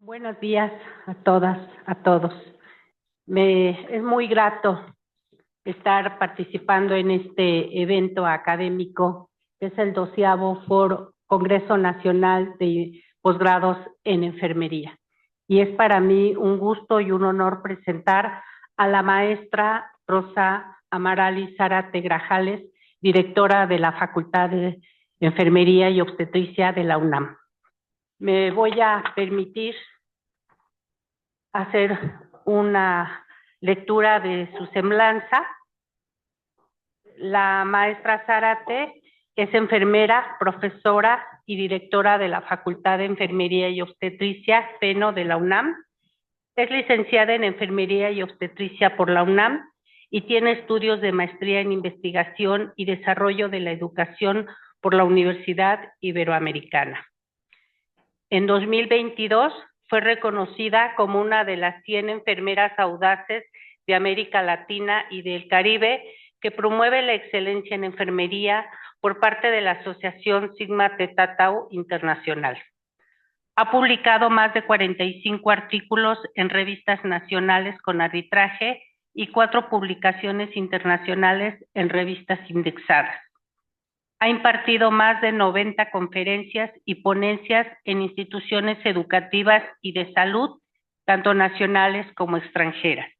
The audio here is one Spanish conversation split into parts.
Buenos días a todas, a todos. Es muy grato estar participando en este evento académico, que es el 12º Foro Congreso Nacional de Posgrados en Enfermería. Y es para mí un gusto y un honor presentar a la maestra Rosa Amarali Zárate Grajales, directora de la Facultad de Enfermería y Obstetricia de la UNAM. Me voy a permitir hacer una lectura de su semblanza. La maestra Zárate es enfermera, profesora y directora de la Facultad de Enfermería y Obstetricia, FENO de la UNAM. Es licenciada en Enfermería y Obstetricia por la UNAM y tiene estudios de maestría en Investigación y Desarrollo de la Educación por la Universidad Iberoamericana. En 2022 fue reconocida como una de las 100 enfermeras audaces de América Latina y del Caribe que promueve la excelencia en enfermería por parte de la Asociación Sigma Theta Tau Internacional. Ha publicado más de 45 artículos en revistas nacionales con arbitraje y 4 publicaciones internacionales en revistas indexadas. Ha impartido más de 90 conferencias y ponencias en instituciones educativas y de salud, tanto nacionales como extranjeras.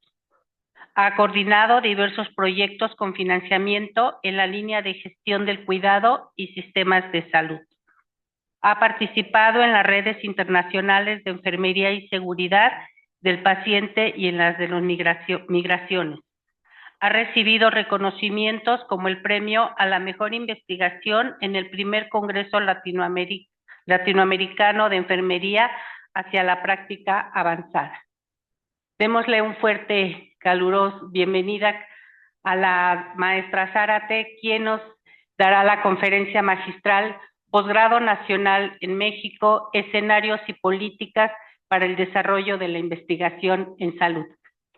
Ha coordinado diversos proyectos con financiamiento en la línea de gestión del cuidado y sistemas de salud. Ha participado en las redes internacionales de enfermería y seguridad del paciente y en las de las migraciones. Ha recibido reconocimientos como el premio a la mejor investigación en el primer Congreso Latinoamericano de Enfermería hacia la práctica avanzada. Démosle un fuerte, caluroso bienvenida a la maestra Zárate, quien nos dará la conferencia magistral Posgrado Nacional en México, Escenarios y Políticas para el Desarrollo de la Investigación en Salud.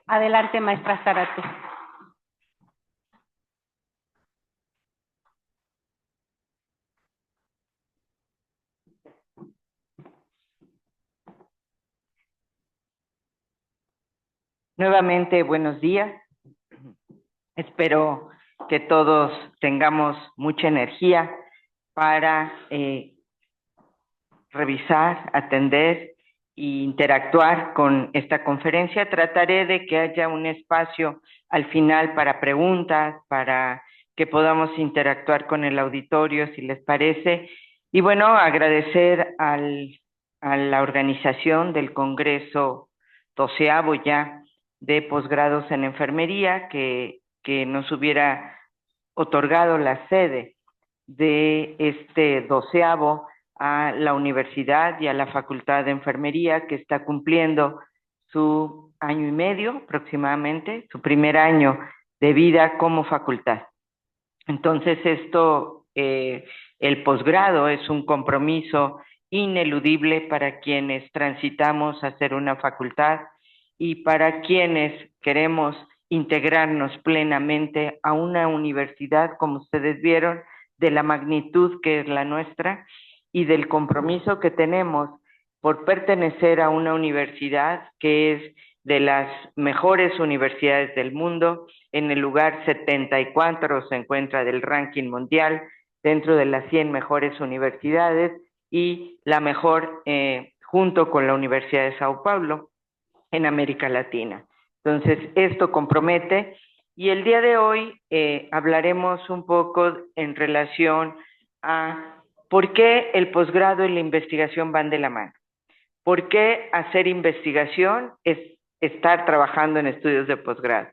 Adelante, maestra Zárate. Nuevamente, buenos días. Espero que todos tengamos mucha energía para revisar, atender e interactuar con esta conferencia. Trataré de que haya un espacio al final para preguntas, para que podamos interactuar con el auditorio, si les parece. Y bueno, agradecer a la organización del Congreso 12º ya de posgrados en enfermería que nos hubiera otorgado la sede de este 12º a la universidad y a la Facultad de Enfermería, que está cumpliendo su año y medio aproximadamente, su primer año de vida como facultad. Entonces el posgrado es un compromiso ineludible para quienes transitamos a ser una facultad y para quienes queremos integrarnos plenamente a una universidad, como ustedes vieron, de la magnitud que es la nuestra y del compromiso que tenemos por pertenecer a una universidad que es de las mejores universidades del mundo. En el lugar 74 se encuentra del ranking mundial, dentro de las 100 mejores universidades y la mejor junto con la Universidad de Sao Paulo en América Latina. Entonces, esto compromete, y el día de hoy hablaremos un poco en relación a por qué el posgrado y la investigación van de la mano. ¿Por qué hacer investigación es estar trabajando en estudios de posgrado?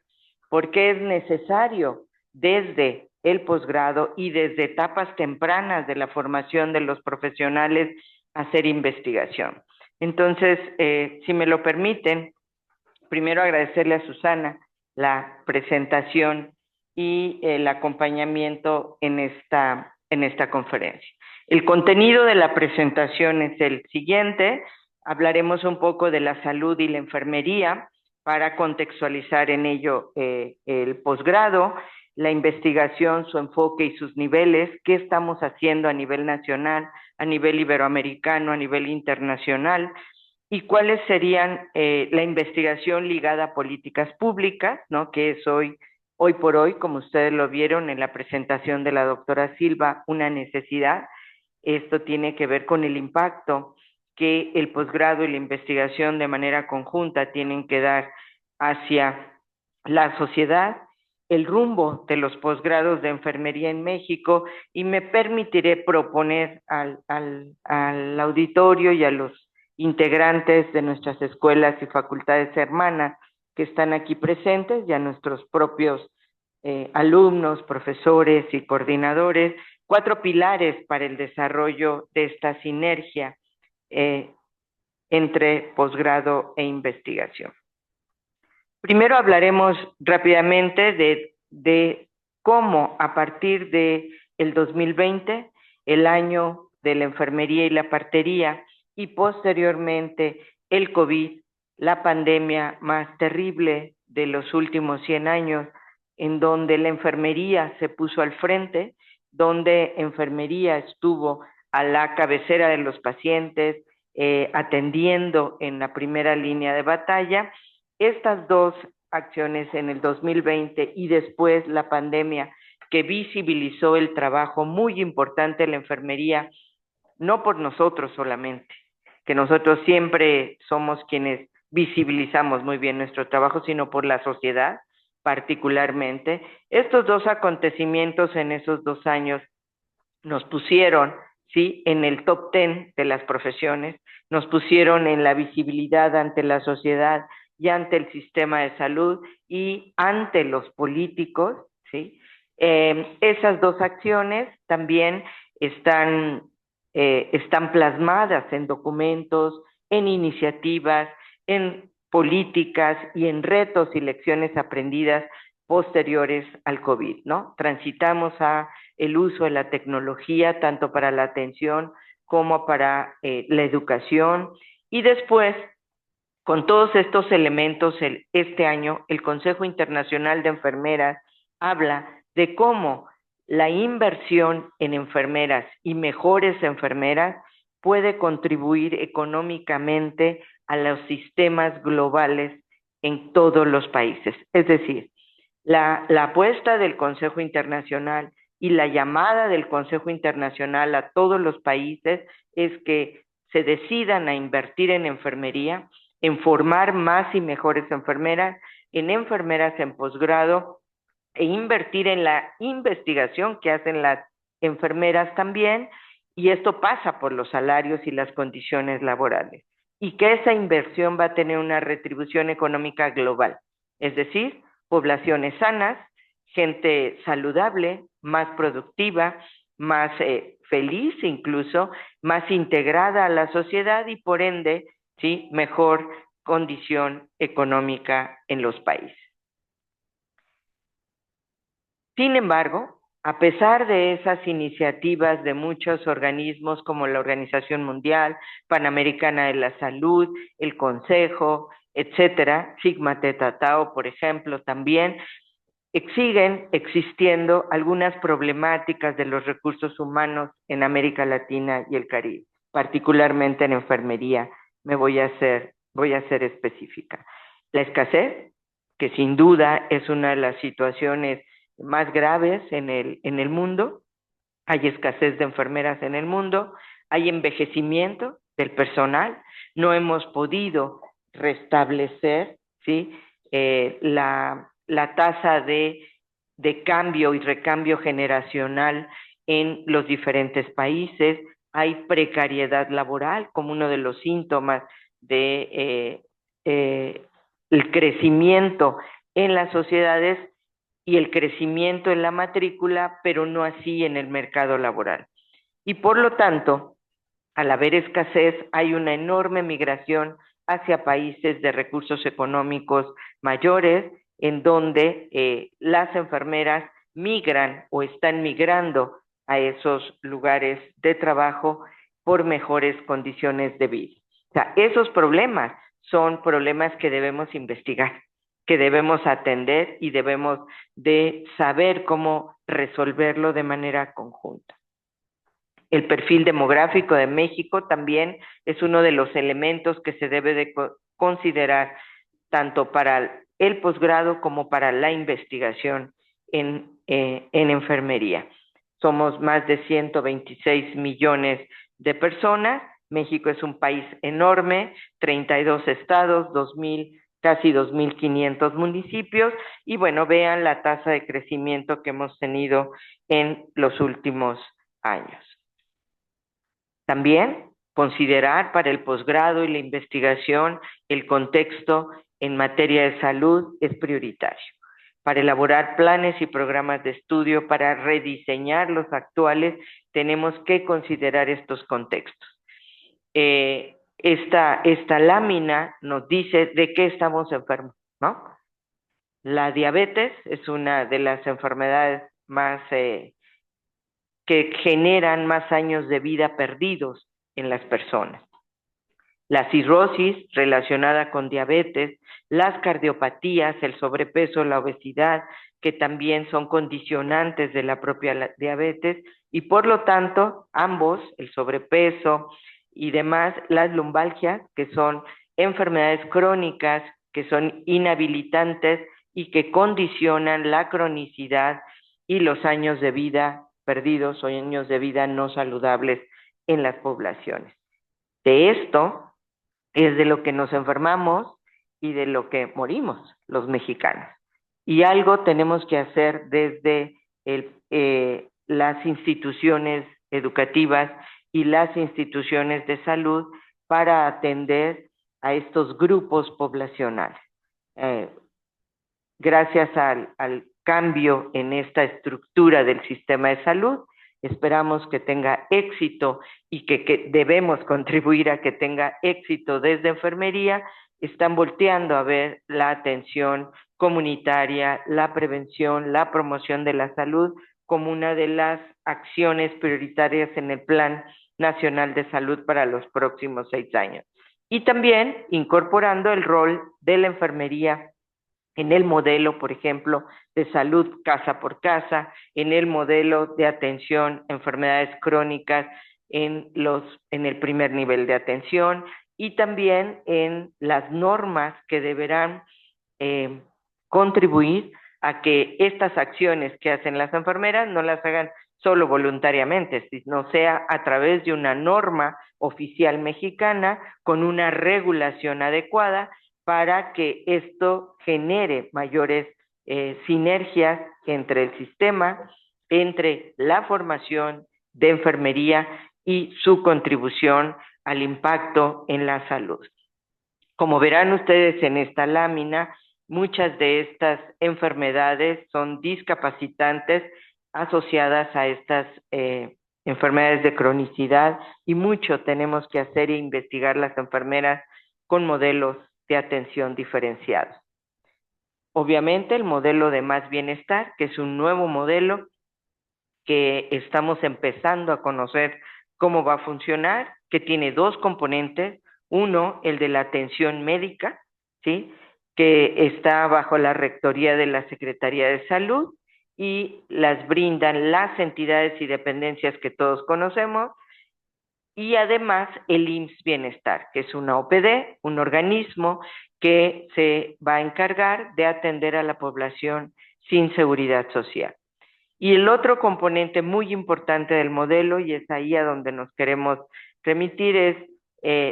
¿Por qué es necesario desde el posgrado y desde etapas tempranas de la formación de los profesionales hacer investigación? Entonces, si me lo permiten, primero agradecerle a Susana la presentación y el acompañamiento en esta conferencia. El contenido de la presentación es el siguiente. Hablaremos un poco de la salud y la enfermería para contextualizar en ello el posgrado, la investigación, su enfoque y sus niveles, qué estamos haciendo a nivel nacional, a nivel iberoamericano, a nivel internacional, y cuáles serían la investigación ligada a políticas públicas, ¿no? Que es hoy por hoy, como ustedes lo vieron en la presentación de la doctora Silva, una necesidad. Esto tiene que ver con el impacto que el posgrado y la investigación de manera conjunta tienen que dar hacia la sociedad, el rumbo de los posgrados de enfermería en México, y me permitiré proponer al auditorio y a los integrantes de nuestras escuelas y facultades hermanas que están aquí presentes y a nuestros propios alumnos, profesores y coordinadores, 4 pilares para el desarrollo de esta sinergia entre posgrado e investigación. Primero hablaremos rápidamente de cómo a partir de el 2020, el año de la enfermería y la partería, y posteriormente el COVID, la pandemia más terrible de los últimos 100 años, en donde la enfermería se puso al frente, donde enfermería estuvo a la cabecera de los pacientes, atendiendo en la primera línea de batalla. Estas dos acciones en el 2020 y después la pandemia, que visibilizó el trabajo muy importante de la enfermería, no por nosotros solamente, que nosotros siempre somos quienes visibilizamos muy bien nuestro trabajo, sino por la sociedad particularmente. Estos dos acontecimientos en esos 2 años nos pusieron, ¿sí?, en el top 10 de las profesiones, nos pusieron en la visibilidad ante la sociedad y ante el sistema de salud y ante los políticos, ¿sí? Esas dos acciones también están plasmadas en documentos, en iniciativas, en políticas y en retos y lecciones aprendidas posteriores al COVID, ¿no? Transitamos a el uso de la tecnología tanto para la atención como para la educación, y después, con todos estos elementos, este año el Consejo Internacional de Enfermeras habla de cómo la inversión en enfermeras y mejores enfermeras puede contribuir económicamente a los sistemas globales en todos los países. Es decir, la apuesta del Consejo Internacional y la llamada del Consejo Internacional a todos los países es que se decidan a invertir en enfermería, en formar más y mejores enfermeras en posgrado, e invertir en la investigación que hacen las enfermeras también, y esto pasa por los salarios y las condiciones laborales, y que esa inversión va a tener una retribución económica global, es decir, poblaciones sanas, gente saludable, más productiva, más feliz incluso, más integrada a la sociedad y por ende, ¿sí?, mejor condición económica en los países. Sin embargo, a pesar de esas iniciativas de muchos organismos como la Organización Mundial, Panamericana de la Salud, el Consejo, etcétera, Sigma Theta Tau, por ejemplo, también siguen existiendo algunas problemáticas de los recursos humanos en América Latina y el Caribe, particularmente en enfermería. Voy a ser específica. La escasez, que sin duda es una de las situaciones más graves en el mundo. Hay escasez de enfermeras en el mundo, hay envejecimiento del personal, no hemos podido restablecer, ¿sí?, la tasa de cambio y recambio generacional en los diferentes países, hay precariedad laboral como uno de los síntomas de el crecimiento en las sociedades y el crecimiento en la matrícula, pero no así en el mercado laboral. Y por lo tanto, al haber escasez, hay una enorme migración hacia países de recursos económicos mayores, en donde las enfermeras migran o están migrando a esos lugares de trabajo por mejores condiciones de vida. O sea, esos problemas son problemas que debemos investigar, que debemos atender y debemos de saber cómo resolverlo de manera conjunta. El perfil demográfico de México también es uno de los elementos que se debe de considerar tanto para el posgrado como para la investigación en enfermería. Somos más de 126 millones de personas. México es un país enorme, 32 estados, casi 2.500 municipios, y bueno, vean la tasa de crecimiento que hemos tenido en los últimos años. También considerar para el posgrado y la investigación el contexto en materia de salud es prioritario. Para elaborar planes y programas de estudio, para rediseñar los actuales, tenemos que considerar estos contextos. Esta lámina nos dice de qué estamos enfermos, ¿no? La diabetes es una de las enfermedades más que generan más años de vida perdidos en las personas. La cirrosis relacionada con diabetes, las cardiopatías, el sobrepeso, la obesidad, que también son condicionantes de la propia diabetes, y por lo tanto, ambos, el sobrepeso y demás, las lumbalgias, que son enfermedades crónicas, que son inhabilitantes y que condicionan la cronicidad y los años de vida perdidos o años de vida no saludables en las poblaciones. De esto es de lo que nos enfermamos y de lo que morimos los mexicanos. Y algo tenemos que hacer desde las instituciones educativas y las instituciones de salud para atender a estos grupos poblacionales. Gracias al cambio en esta estructura del sistema de salud, esperamos que tenga éxito y que debemos contribuir a que tenga éxito desde enfermería. Están volteando a ver la atención comunitaria, la prevención, la promoción de la salud como una de las acciones prioritarias en el Plan Nacional de Salud para los próximos 6 años. Y también incorporando el rol de la enfermería en el modelo, por ejemplo, de salud casa por casa, en el modelo de atención a enfermedades crónicas en el primer nivel de atención, y también en las normas que deberán contribuir a que estas acciones que hacen las enfermeras no las hagan solo voluntariamente, sino sea a través de una norma oficial mexicana con una regulación adecuada para que esto genere mayores sinergias entre el sistema, entre la formación de enfermería y su contribución al impacto en la salud. Como verán ustedes en esta lámina, muchas de estas enfermedades son discapacitantes asociadas a estas enfermedades de cronicidad, y mucho tenemos que hacer e investigar las enfermeras con modelos de atención diferenciados. Obviamente el modelo de Más Bienestar, que es un nuevo modelo que estamos empezando a conocer cómo va a funcionar, que tiene 2 componentes. Uno, el de la atención médica, ¿sí?, que está bajo la rectoría de la Secretaría de Salud y las brindan las entidades y dependencias que todos conocemos, y además el IMSS Bienestar, que es una OPD, un organismo que se va a encargar de atender a la población sin seguridad social. Y el otro componente muy importante del modelo, y es ahí a donde nos queremos remitir, es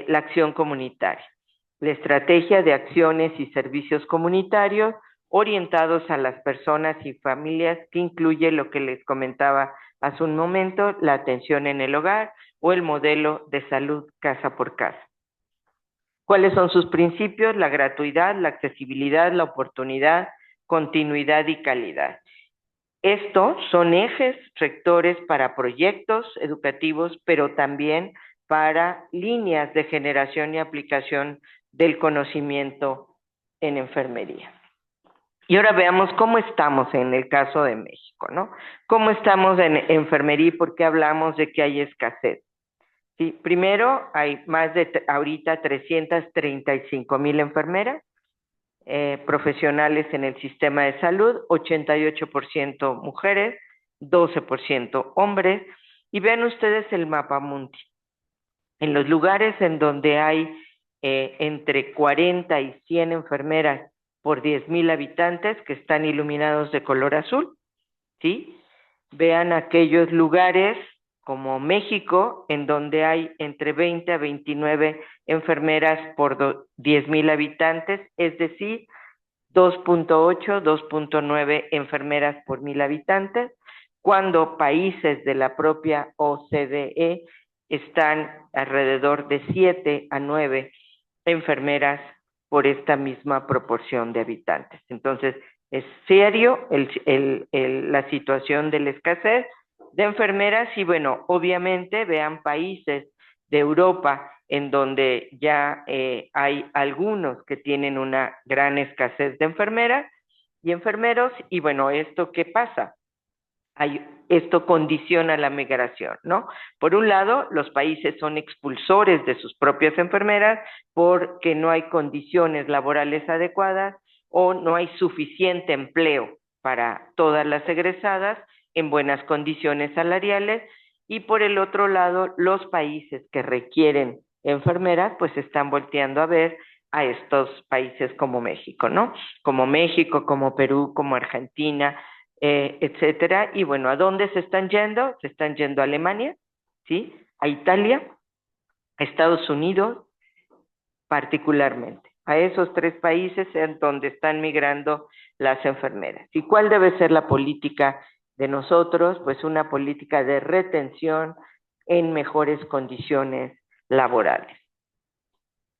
la acción comunitaria. La estrategia de acciones y servicios comunitarios orientados a las personas y familias, que incluye lo que les comentaba hace un momento, la atención en el hogar o el modelo de salud casa por casa. ¿Cuáles son sus principios? La gratuidad, la accesibilidad, la oportunidad, continuidad y calidad. Estos son ejes rectores para proyectos educativos, pero también para líneas de generación y aplicación del conocimiento en enfermería. Y ahora veamos cómo estamos en el caso de México, ¿no? ¿Cómo estamos en enfermería y por qué hablamos de que hay escasez? Sí, primero, hay más de ahorita 335,000 enfermeras, profesionales en el sistema de salud, 88% mujeres, 12% hombres, Y vean ustedes el mapa mundi. En los lugares en donde hay entre 40 y 100 enfermeras por 10,000 habitantes que están iluminados de color azul, ¿sí? Vean aquellos lugares como México, en donde hay entre 20 a 29 enfermeras por 10,000 habitantes, es decir, 2.8, 2.9 enfermeras por 1,000 habitantes, cuando países de la propia OCDE están alrededor de 7 a 9 enfermeras por esta misma proporción de habitantes. Entonces, es serio la situación de la escasez de enfermeras y bueno, obviamente vean países de Europa en donde ya hay algunos que tienen una gran escasez de enfermeras y enfermeros y bueno, ¿esto qué pasa? Esto condiciona la migración, ¿no? Por un lado, los países son expulsores de sus propias enfermeras porque no hay condiciones laborales adecuadas o no hay suficiente empleo para todas las egresadas en buenas condiciones salariales y por el otro lado, los países que requieren enfermeras pues están volteando a ver a estos países como México, ¿no? Como México, como Perú, como Argentina, etcétera. Y bueno, ¿a dónde se están yendo? Se están yendo a Alemania, ¿sí? A Italia, a Estados Unidos, particularmente. A esos 3 países en donde están migrando las enfermeras. ¿Y cuál debe ser la política de nosotros? Pues una política de retención en mejores condiciones laborales.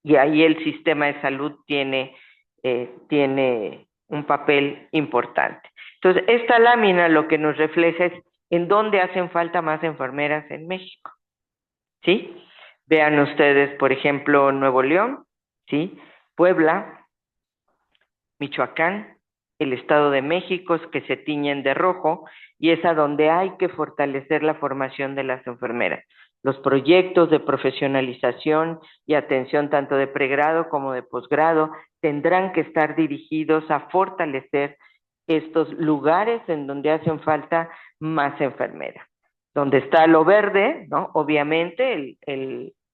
Y ahí el sistema de salud tiene un papel importante. Entonces, esta lámina lo que nos refleja es en dónde hacen falta más enfermeras en México, ¿sí? Vean ustedes, por ejemplo, Nuevo León, ¿sí? Puebla, Michoacán, el Estado de México, que se tiñen de rojo, y es a donde hay que fortalecer la formación de las enfermeras. Los proyectos de profesionalización y atención tanto de pregrado como de posgrado tendrán que estar dirigidos a fortalecer estos lugares en donde hacen falta más enfermeras. Donde está lo verde, ¿no? Obviamente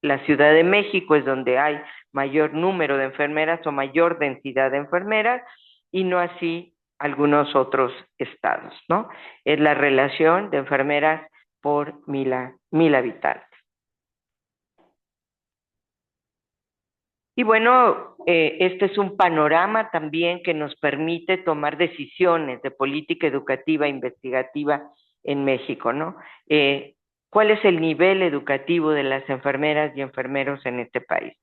la Ciudad de México es donde hay mayor número de enfermeras o mayor densidad de enfermeras y no así algunos otros estados, ¿no? Es la relación de enfermeras por mil habitantes. Y bueno, este es un panorama también que nos permite tomar decisiones de política educativa e investigativa en México, ¿no? ¿Cuál es el nivel educativo de las enfermeras y enfermeros en este país?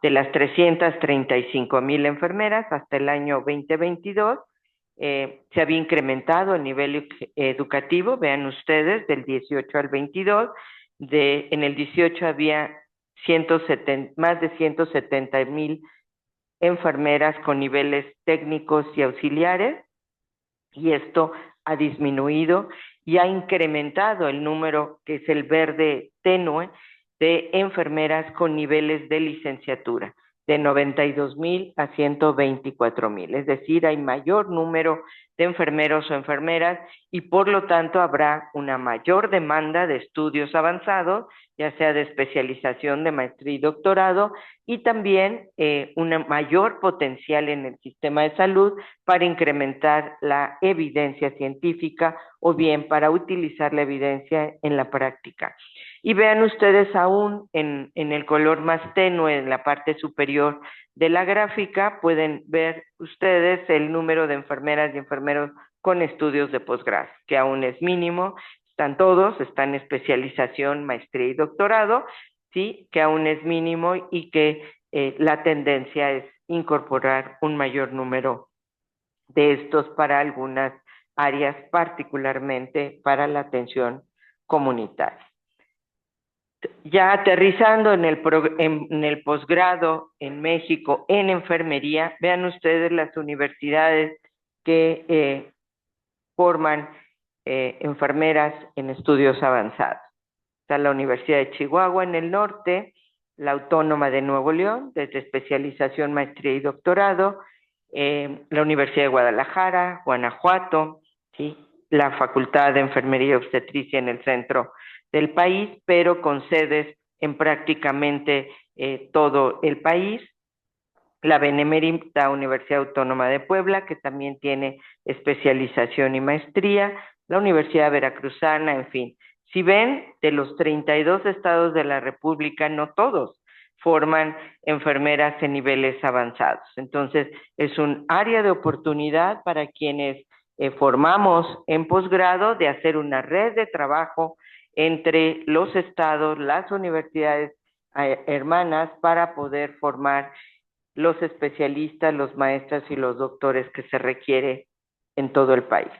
De las 335,000 enfermeras hasta el año 2022, se había incrementado el nivel educativo, vean ustedes, del 18 al 22, en el 18 había más de 170,000 enfermeras con niveles técnicos y auxiliares, y esto ha disminuido y ha incrementado el número, que es el verde tenue, de enfermeras con niveles de licenciatura, de 92,000 a 124,000. Es decir, hay mayor número de enfermeros o enfermeras y por lo tanto habrá una mayor demanda de estudios avanzados, ya sea de especialización, de maestría y doctorado, y también un mayor potencial en el sistema de salud para incrementar la evidencia científica o bien para utilizar la evidencia en la práctica. Y vean ustedes aún en el color más tenue, en la parte superior de la gráfica, pueden ver ustedes el número de enfermeras y enfermeros con estudios de posgrado, que aún es mínimo, están todos, están en especialización, maestría y doctorado, ¿sí? Que aún es mínimo y que la tendencia es incorporar un mayor número de estos para algunas áreas, particularmente para la atención comunitaria. Ya aterrizando en el posgrado en México en enfermería, vean ustedes las universidades que forman enfermeras en estudios avanzados. Está la Universidad de Chihuahua en el norte, la Autónoma de Nuevo León, desde especialización, maestría y doctorado, la Universidad de Guadalajara, Guanajuato, ¿sí? La Facultad de Enfermería y Obstetricia en el centro del país, pero con sedes en prácticamente todo el país. La Benemérita Universidad Autónoma de Puebla, que también tiene especialización y maestría, la Universidad Veracruzana, en fin. Si ven, de los 32 estados de la República, no todos forman enfermeras en niveles avanzados. Entonces, es un área de oportunidad para quienes formamos en posgrado de hacer una red de trabajo entre los estados, las universidades hermanas para poder formar los especialistas, los maestros y los doctores que se requiere en todo el país.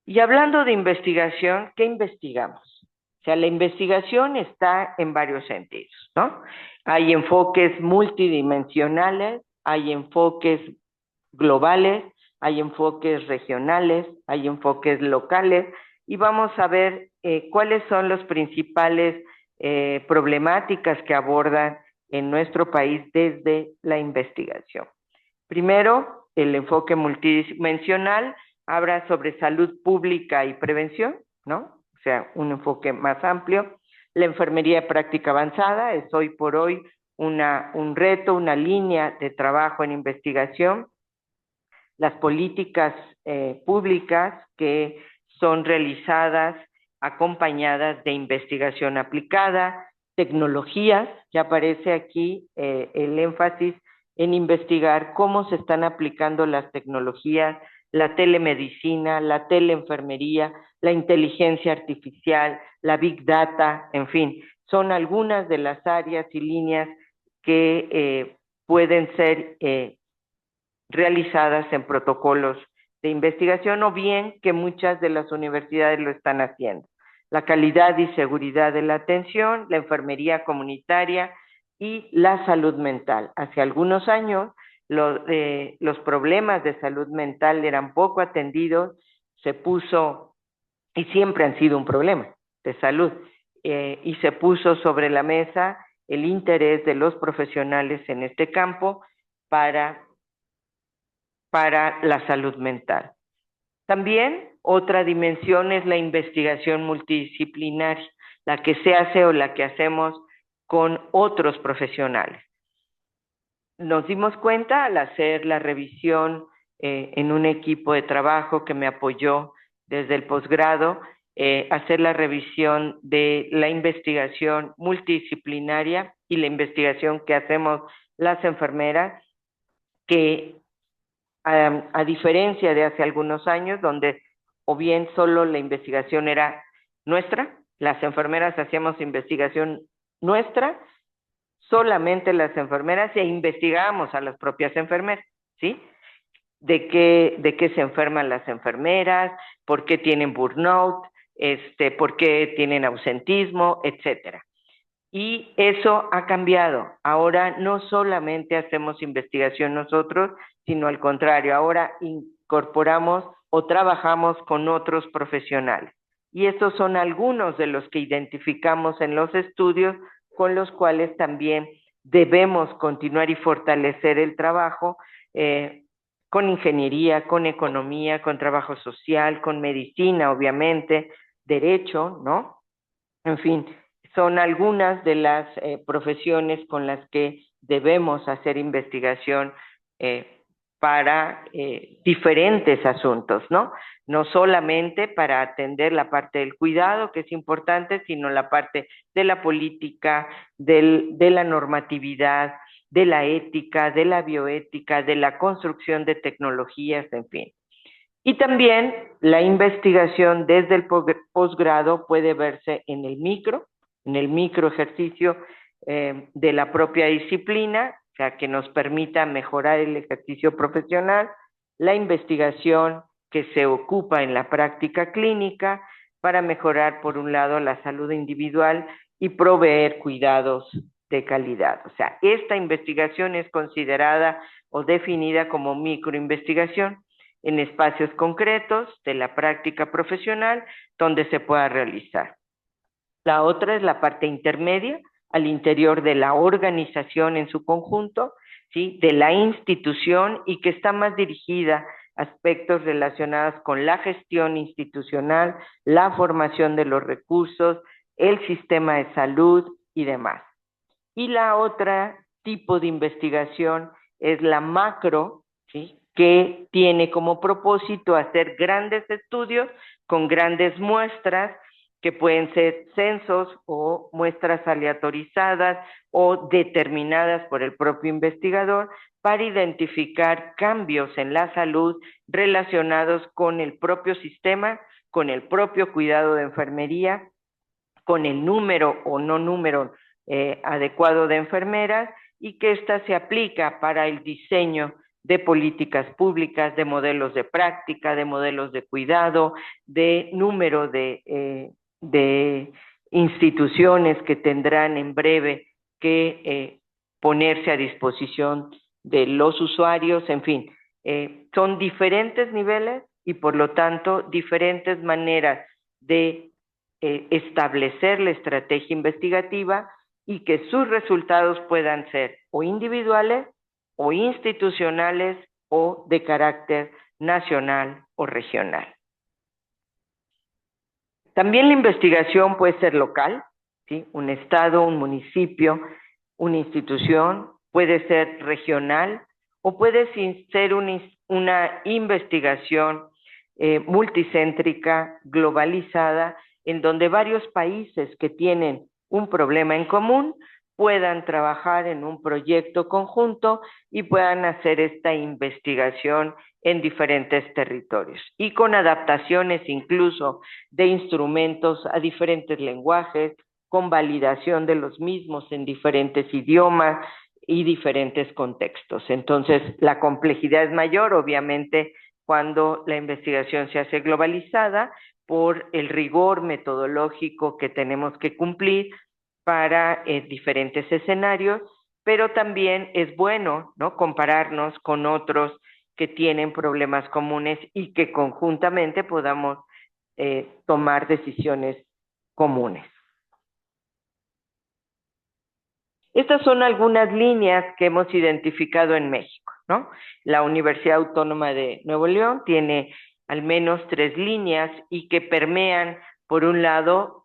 Y hablando de investigación, ¿qué investigamos? O sea, la investigación está en varios sentidos, ¿no? Hay enfoques multidimensionales, hay enfoques globales, hay enfoques regionales, hay enfoques locales, y vamos a ver cuáles son las principales problemáticas que abordan en nuestro país desde la investigación. Primero, el enfoque multidimensional habla sobre salud pública y prevención, ¿no? O sea, un enfoque más amplio. La enfermería de práctica avanzada es hoy por hoy un reto, una línea de trabajo en investigación. Las políticas públicas que son realizadas acompañadas de investigación aplicada, tecnologías, ya aparece aquí el énfasis en investigar cómo se están aplicando las tecnologías, la telemedicina, la teleenfermería, la inteligencia artificial, la big data, en fin, son algunas de las áreas y líneas que pueden ser realizadas en protocolos de investigación o bien que muchas de las universidades lo están haciendo. La calidad y seguridad de la atención, la enfermería comunitaria y la salud mental. Hace algunos años los problemas de salud mental eran poco atendidos, se puso, y siempre han sido un problema de salud, y se puso sobre la mesa el interés de los profesionales en este campo para la salud mental. También otra dimensión es la investigación multidisciplinaria, la que se hace o la que hacemos con otros profesionales. Nos dimos cuenta al hacer la revisión en un equipo de trabajo que me apoyó desde el posgrado, hacer la revisión de la investigación multidisciplinaria y la investigación que hacemos las enfermeras, que a diferencia de hace algunos años, donde o bien solo la investigación era nuestra, las enfermeras hacíamos investigación nuestra, solamente las enfermeras, e investigábamos a las propias enfermeras, ¿sí? De qué se enferman las enfermeras, por qué tienen burnout, por qué tienen ausentismo, etcétera. Y eso ha cambiado. Ahora no solamente hacemos investigación nosotros, sino al contrario, ahora incorporamos o trabajamos con otros profesionales. Y estos son algunos de los que identificamos en los estudios con los cuales también debemos continuar y fortalecer el trabajo con ingeniería, con economía, con trabajo social, con medicina, obviamente, derecho, ¿no? En fin, son algunas de las profesiones con las que debemos hacer investigación para diferentes asuntos, ¿no? No solamente para atender la parte del cuidado, que es importante, sino la parte de la política, de la normatividad, de la ética, de la bioética, de la construcción de tecnologías, en fin. Y también la investigación desde el posgrado puede verse en el micro ejercicio de la propia disciplina, o sea, que nos permita mejorar el ejercicio profesional, la investigación que se ocupa en la práctica clínica para mejorar, por un lado, la salud individual y proveer cuidados de calidad. O sea, esta investigación es considerada o definida como microinvestigación en espacios concretos de la práctica profesional donde se pueda realizar. La otra es la parte intermedia, al interior de la organización en su conjunto, ¿sí? De la institución, y que está más dirigida aspectos relacionados con la gestión institucional, la formación de los recursos, el sistema de salud y demás. Y la otra tipo de investigación es la macro, ¿sí?, que tiene como propósito hacer grandes estudios con grandes muestras, que pueden ser censos o muestras aleatorizadas o determinadas por el propio investigador, para identificar cambios en la salud relacionados con el propio sistema, con el propio cuidado de enfermería, con el número o no número adecuado de enfermeras, y que ésta se aplica para el diseño de políticas públicas, de modelos de práctica, de modelos de cuidado, de número de instituciones que tendrán en breve que ponerse a disposición de los usuarios. En fin, son diferentes niveles y por lo tanto diferentes maneras de establecer la estrategia investigativa, y que sus resultados puedan ser o individuales o institucionales o de carácter nacional o regional. También la investigación puede ser local, ¿sí?, un estado, un municipio, una institución, puede ser regional o puede ser una investigación multicéntrica, globalizada, en donde varios países que tienen un problema en común puedan trabajar en un proyecto conjunto y puedan hacer esta investigación en diferentes territorios, y con adaptaciones incluso de instrumentos a diferentes lenguajes, con validación de los mismos en diferentes idiomas y diferentes contextos. Entonces, la complejidad es mayor, obviamente, cuando la investigación se hace globalizada, por el rigor metodológico que tenemos que cumplir para diferentes escenarios, pero también es bueno, ¿no?, compararnos con otros que tienen problemas comunes y que conjuntamente podamos tomar decisiones comunes. Estas son algunas líneas que hemos identificado en México, ¿no? La Universidad Autónoma de Nuevo León tiene al menos 3 líneas y que permean, por un lado,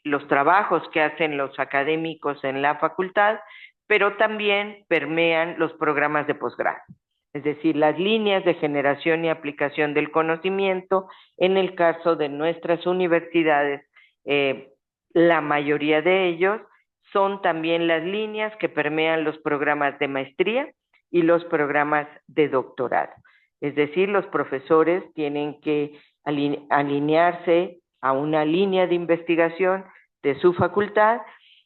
los trabajos que hacen los académicos en la facultad, pero también permean los programas de posgrado. Es decir, las líneas de generación y aplicación del conocimiento. En el caso de nuestras universidades, la mayoría de ellos son también las líneas que permean los programas de maestría y los programas de doctorado. Es decir, los profesores tienen que alinearse a una línea de investigación de su facultad,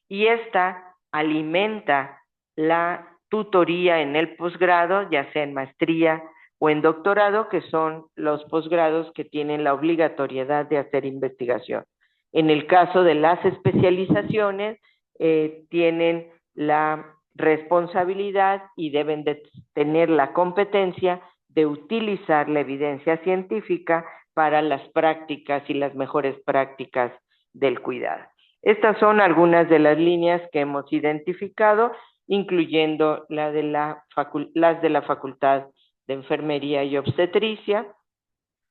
y esta alimenta la tutoría en el posgrado, ya sea en maestría o en doctorado, que son los posgrados que tienen la obligatoriedad de hacer investigación. En el caso de las especializaciones, tienen la responsabilidad y deben de tener la competencia de utilizar la evidencia científica para las prácticas y las mejores prácticas del cuidado. Estas son algunas de las líneas que hemos identificado, incluyendo las de la Facultad de Enfermería y Obstetricia.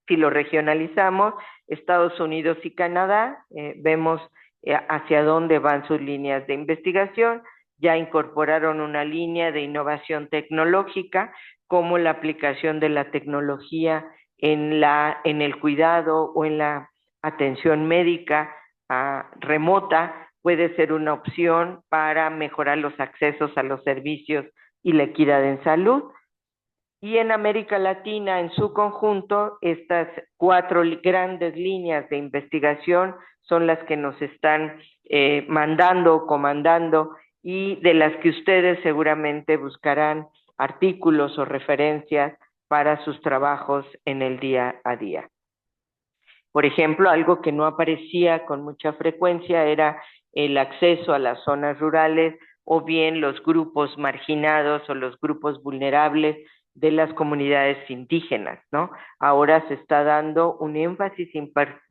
Si lo regionalizamos, Estados Unidos y Canadá, vemos hacia dónde van sus líneas de investigación. Ya incorporaron una línea de innovación tecnológica, como la aplicación de la tecnología en el cuidado o en la atención médica remota. Puede ser una opción para mejorar los accesos a los servicios y la equidad en salud. Y en América Latina, en su conjunto, estas 4 grandes líneas de investigación son las que nos están mandando, comandando, y de las que ustedes seguramente buscarán artículos o referencias para sus trabajos en el día a día. Por ejemplo, algo que no aparecía con mucha frecuencia era el acceso a las zonas rurales, o bien los grupos marginados o los grupos vulnerables de las comunidades indígenas, ¿no? Ahora se está dando un énfasis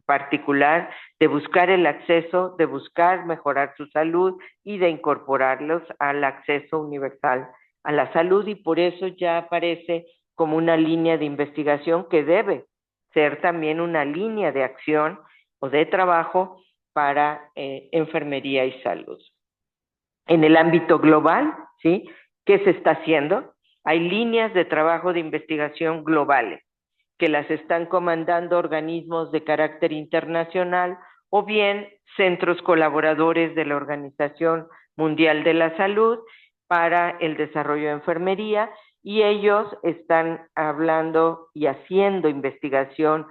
particular de buscar el acceso, de buscar mejorar su salud y de incorporarlos al acceso universal a la salud, y por eso ya aparece como una línea de investigación que debe ser también una línea de acción o de trabajo para enfermería y salud. En el ámbito global, ¿sí? ¿Qué se está haciendo? Hay líneas de trabajo de investigación globales que las están comandando organismos de carácter internacional o bien centros colaboradores de la Organización Mundial de la Salud para el desarrollo de enfermería, y ellos están hablando y haciendo investigación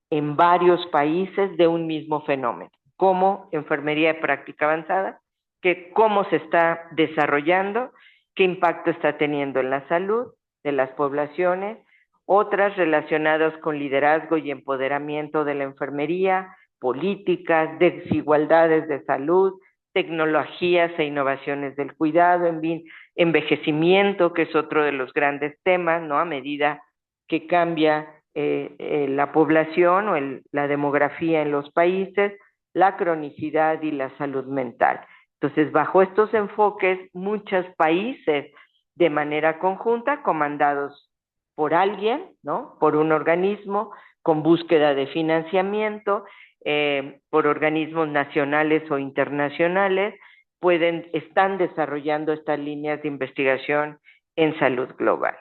en varios países de un mismo fenómeno, como enfermería de práctica avanzada, que cómo se está desarrollando, qué impacto está teniendo en la salud de las poblaciones, otras relacionadas con liderazgo y empoderamiento de la enfermería, políticas, desigualdades de salud, tecnologías e innovaciones del cuidado, en fin, envejecimiento, que es otro de los grandes temas, ¿no? A medida que cambia la población o la demografía en los países, la cronicidad y la salud mental. Entonces, bajo estos enfoques, muchos países de manera conjunta, comandados por alguien, ¿no? Por un organismo, con búsqueda de financiamiento, por organismos nacionales o internacionales, están desarrollando estas líneas de investigación en salud global.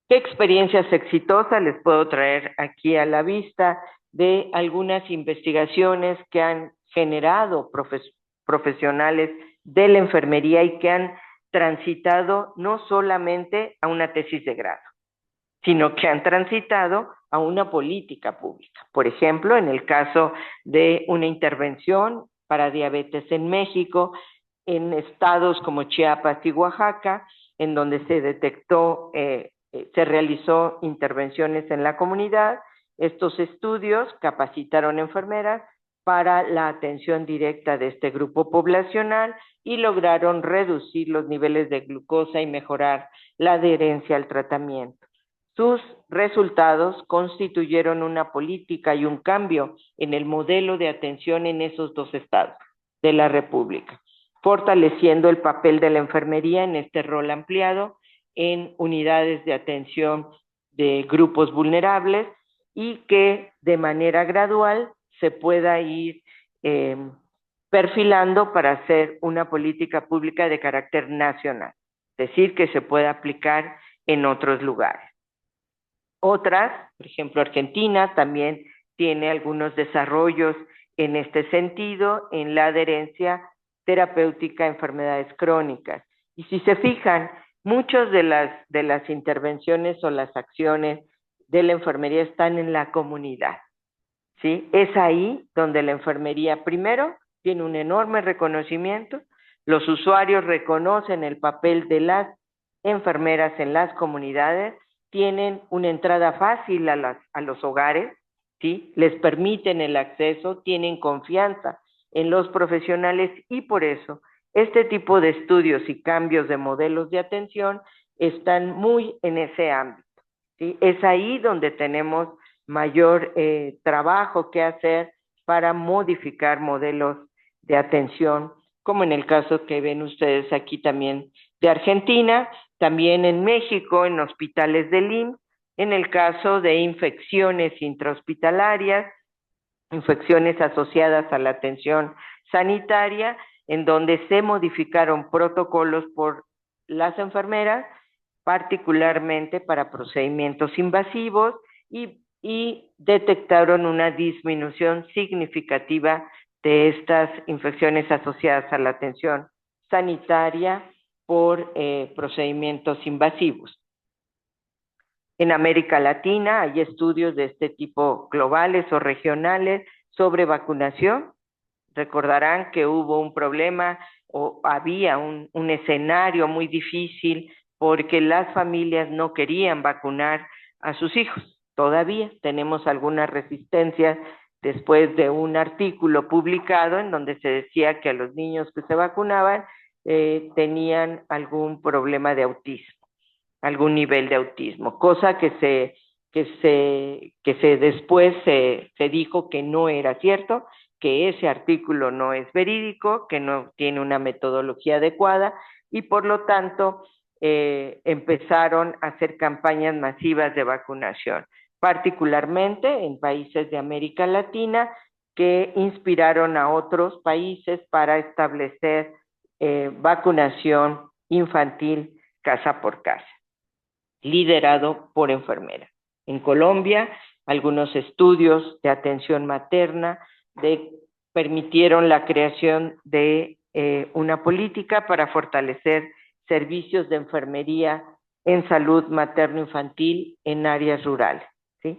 ¿Qué experiencias exitosas les puedo traer aquí a la vista de algunas investigaciones que han generado profesionales de la enfermería y que han transitado no solamente a una tesis de grado, sino que han transitado a una política pública? Por ejemplo, en el caso de una intervención para diabetes en México, en estados como Chiapas y Oaxaca, en donde se detectó, se realizó intervenciones en la comunidad. Estos estudios capacitaron enfermeras para la atención directa de este grupo poblacional y lograron reducir los niveles de glucosa y mejorar la adherencia al tratamiento. Sus resultados constituyeron una política y un cambio en el modelo de atención en esos dos estados de la República, fortaleciendo el papel de la enfermería en este rol ampliado en unidades de atención de grupos vulnerables, y que de manera gradual se pueda ir perfilando para hacer una política pública de carácter nacional, es decir, que se pueda aplicar en otros lugares. Otras, por ejemplo, Argentina también tiene algunos desarrollos en este sentido, en la adherencia terapéutica a enfermedades crónicas. Y si se fijan, muchas de las intervenciones o las acciones de la enfermería están en la comunidad, ¿sí? Es ahí donde la enfermería, primero, tiene un enorme reconocimiento, los usuarios reconocen el papel de las enfermeras en las comunidades, tienen una entrada fácil a los hogares, ¿sí? Les permiten el acceso, tienen confianza en los profesionales, y por eso este tipo de estudios y cambios de modelos de atención están muy en ese ámbito, ¿sí? Es ahí donde tenemos mayor trabajo que hacer para modificar modelos de atención, como en el caso que ven ustedes aquí también de Argentina, también en México, en hospitales del IMSS, en el caso de infecciones intrahospitalarias, infecciones asociadas a la atención sanitaria, en donde se modificaron protocolos por las enfermeras, particularmente para procedimientos invasivos, y detectaron una disminución significativa de estas infecciones asociadas a la atención sanitaria por procedimientos invasivos. En América Latina hay estudios de este tipo globales o regionales sobre vacunación. Recordarán que hubo un problema o había un escenario muy difícil porque las familias no querían vacunar a sus hijos. Todavía tenemos algunas resistencias después de un artículo publicado en donde se decía que a los niños que se vacunaban tenían algún problema de autismo, algún nivel de autismo, cosa que después se dijo que no era cierto, que ese artículo no es verídico, que no tiene una metodología adecuada, y por lo tanto empezaron a hacer campañas masivas de vacunación, particularmente en países de América Latina, que inspiraron a otros países para establecer vacunación infantil casa por casa, liderado por enfermeras. En Colombia, algunos estudios de atención materna permitieron la creación de una política para fortalecer servicios de enfermería en salud materno-infantil en áreas rurales, ¿sí?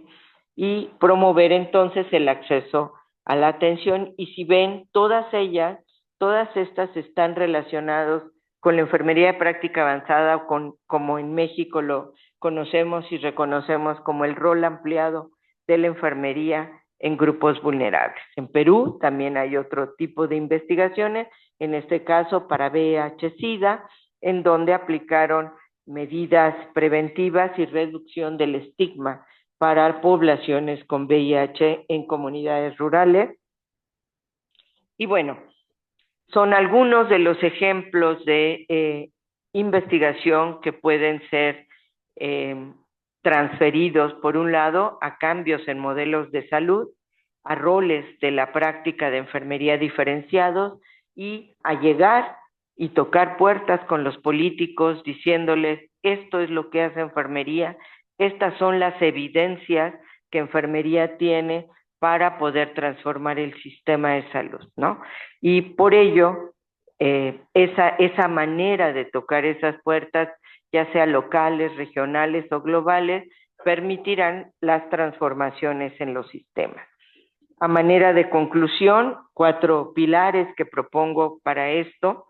Y promover entonces el acceso a la atención. Y si ven, todas estas están relacionadas con la enfermería de práctica avanzada, o como en México lo conocemos y reconocemos como el rol ampliado de la enfermería en grupos vulnerables. En Perú también hay otro tipo de investigaciones, en este caso para VIH-Sida, en donde aplicaron medidas preventivas y reducción del estigma para poblaciones con VIH en comunidades rurales. Y bueno, son algunos de los ejemplos de investigación que pueden ser transferidos, por un lado, a cambios en modelos de salud, a roles de la práctica de enfermería diferenciados y a llegar y tocar puertas con los políticos diciéndoles: esto es lo que hace enfermería, estas son las evidencias que enfermería tiene para poder transformar el sistema de salud, ¿no? Y por ello, esa manera de tocar esas puertas, ya sea locales, regionales o globales, permitirán las transformaciones en los sistemas. A manera de conclusión, 4 pilares que propongo para esto,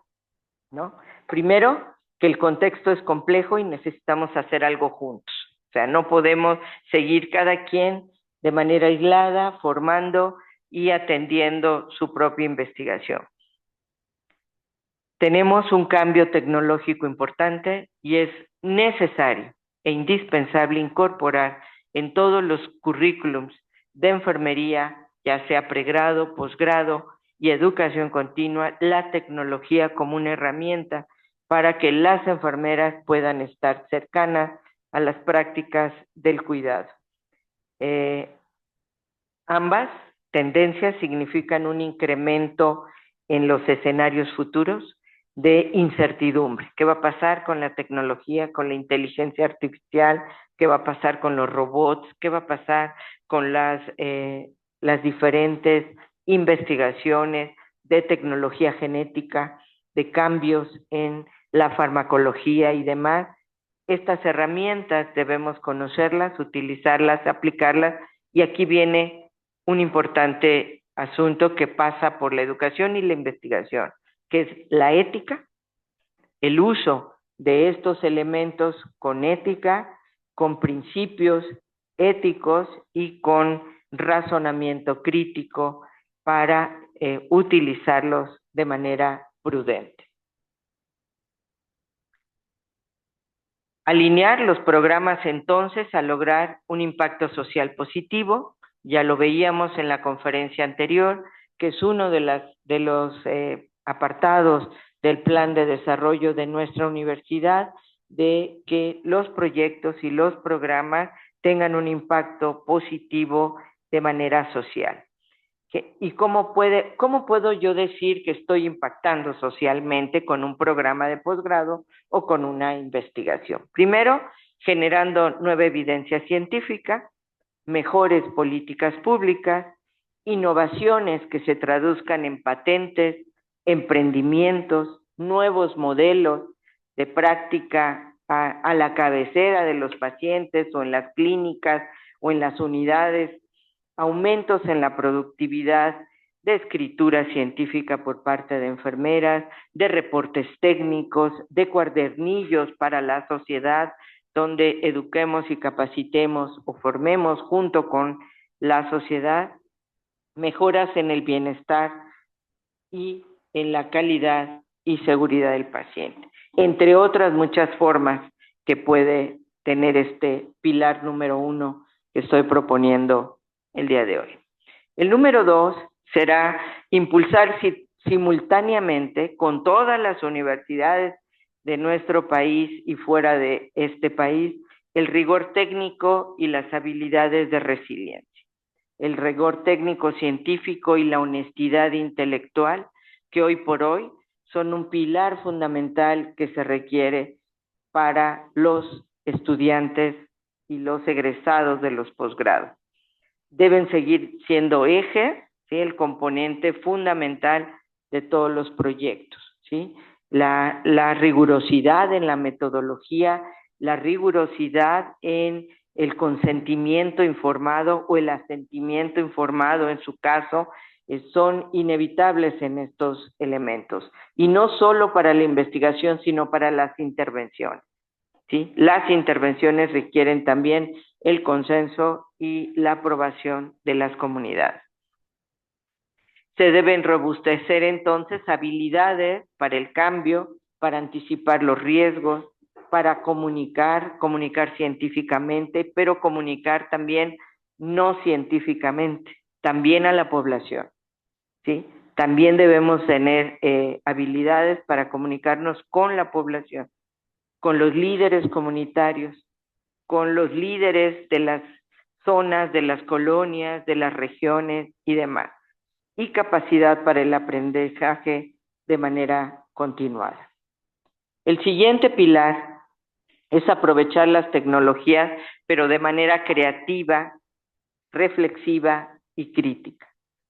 ¿no? Primero, que el contexto es complejo y necesitamos hacer algo juntos. O sea, no podemos seguir cada quien de manera aislada, formando y atendiendo su propia investigación. Tenemos un cambio tecnológico importante y es necesario e indispensable incorporar en todos los currículums de enfermería, ya sea pregrado, posgrado y educación continua, la tecnología como una herramienta para que las enfermeras puedan estar cercanas a las prácticas del cuidado. Ambas tendencias significan un incremento en los escenarios futuros de incertidumbre. ¿Qué va a pasar con la tecnología, con la inteligencia artificial? ¿Qué va a pasar con los robots? ¿Qué va a pasar con las diferentes investigaciones de tecnología genética, de cambios en la farmacología y demás? Estas herramientas debemos conocerlas, utilizarlas, aplicarlas, y aquí viene un importante asunto que pasa por la educación y la investigación, que es la ética, el uso de estos elementos con ética, con principios éticos y con razonamiento crítico para utilizarlos de manera prudente. Alinear los programas entonces a lograr un impacto social positivo. Ya lo veíamos en la conferencia anterior, que es uno de los apartados del plan de desarrollo de nuestra universidad, de que los proyectos y los programas tengan un impacto positivo de manera social. ¿Y cómo puedo yo decir que estoy impactando socialmente con un programa de posgrado o con una investigación? Primero, generando nueva evidencia científica, mejores políticas públicas, innovaciones que se traduzcan en patentes, emprendimientos, nuevos modelos de práctica a la cabecera de los pacientes o en las clínicas o en las unidades, aumentos en la productividad de escritura científica por parte de enfermeras, de reportes técnicos, de cuadernillos para la sociedad, donde eduquemos y capacitemos o formemos junto con la sociedad, mejoras en el bienestar y en la calidad y seguridad del paciente, entre otras muchas formas que puede tener este pilar número 1 que estoy proponiendo el día de hoy. El número 2 será impulsar simultáneamente con todas las universidades de nuestro país y fuera de este país, el rigor técnico y las habilidades de resiliencia, el rigor técnico científico y la honestidad intelectual, que hoy por hoy son un pilar fundamental que se requiere para los estudiantes y los egresados de los posgrados. Deben seguir siendo ejes, ¿sí?, el componente fundamental de todos los proyectos, ¿sí? La rigurosidad en la metodología, la rigurosidad en el consentimiento informado o el asentimiento informado en su caso, son inevitables en estos elementos. Y no solo para la investigación, sino para las intervenciones, ¿sí? Las intervenciones requieren también el consenso y la aprobación de las comunidades. Se deben robustecer entonces habilidades para el cambio, para anticipar los riesgos, para comunicar científicamente, pero comunicar también no científicamente, también a la población, ¿sí? También debemos tener habilidades para comunicarnos con la población, con los líderes comunitarios, con los líderes de las zonas, de las colonias, de las regiones y demás, y capacidad para el aprendizaje de manera continuada. El siguiente pilar es aprovechar las tecnologías, pero de manera creativa, reflexiva y crítica.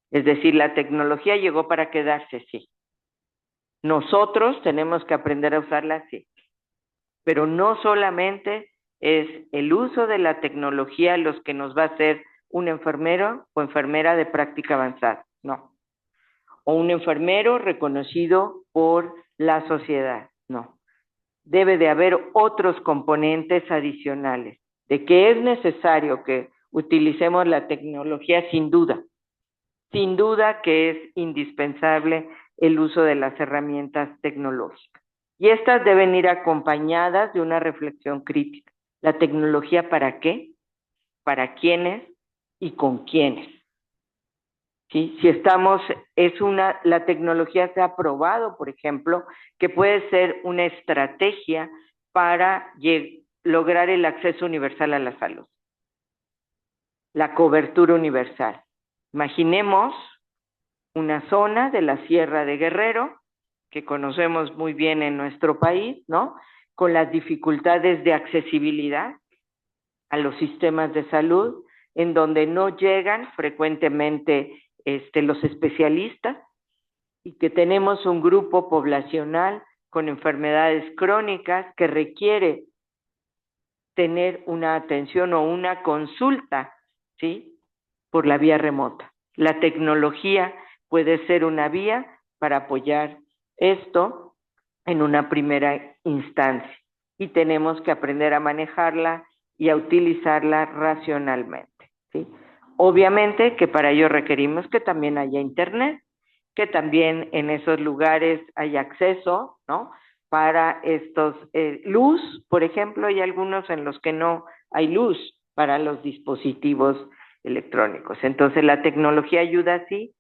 Es decir, la tecnología llegó para quedarse, sí. Nosotros tenemos que aprender a usarla, sí. Pero no solamente es el uso de la tecnología los que nos va a hacer un enfermero o enfermera de práctica avanzada, no. O un enfermero reconocido por la sociedad, no. Debe de haber otros componentes adicionales, de que es necesario que utilicemos la tecnología sin duda que es indispensable el uso de las herramientas tecnológicas. Y estas deben ir acompañadas de una reflexión crítica. ¿La tecnología para qué? ¿Para quiénes? ¿Y con quiénes? ¿Sí? Si estamos, la tecnología se ha probado, por ejemplo, que puede ser una estrategia para lograr el acceso universal a la salud, la cobertura universal. Imaginemos una zona de la Sierra de Guerrero, que conocemos muy bien en nuestro país, ¿no?, con las dificultades de accesibilidad a los sistemas de salud, en donde no llegan frecuentemente los especialistas, y que tenemos un grupo poblacional con enfermedades crónicas que requiere tener una atención o una consulta, ¿sí?, por la vía remota. La tecnología puede ser una vía para apoyar esto en una primera instancia, y tenemos que aprender a manejarla y a utilizarla racionalmente, ¿sí? Obviamente que para ello requerimos que también haya internet, que también en esos lugares haya acceso, ¿no?, para estos, luz, por ejemplo, hay algunos en los que no hay luz para los dispositivos electrónicos. Entonces la tecnología ayuda así,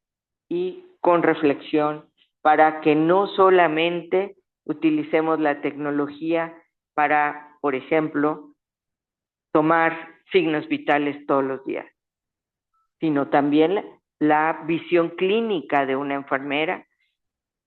y con reflexión, para que no solamente utilicemos la tecnología para, por ejemplo, tomar signos vitales todos los días, sino también la visión clínica de una enfermera,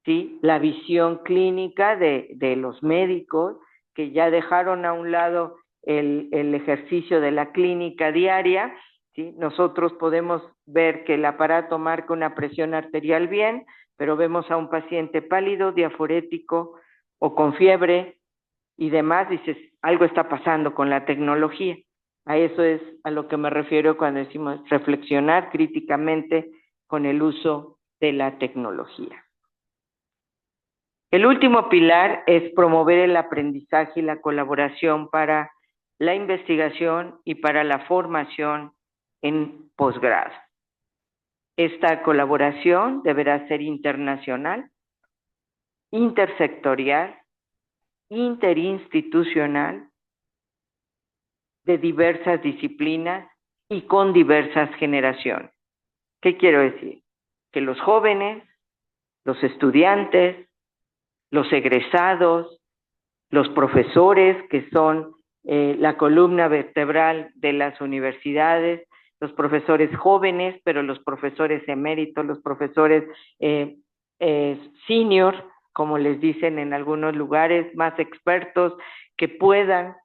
¿sí?, la visión clínica de los médicos que ya dejaron a un lado el ejercicio de la clínica diaria, ¿sí? Nosotros podemos ver que el aparato marca una presión arterial bien, pero vemos a un paciente pálido, diaforético o con fiebre y demás, dices, algo está pasando con la tecnología. A eso es a lo que me refiero cuando decimos reflexionar críticamente con el uso de la tecnología. El último pilar es promover el aprendizaje y la colaboración para la investigación y para la formación en posgrado. Esta colaboración deberá ser internacional, intersectorial, interinstitucional, de diversas disciplinas y con diversas generaciones. ¿Qué quiero decir? Que los jóvenes, los estudiantes, los egresados los profesores, que son la columna vertebral de las universidades, los profesores jóvenes, pero los profesores eméritos, los profesores senior, como les dicen en algunos lugares, más expertos, que puedan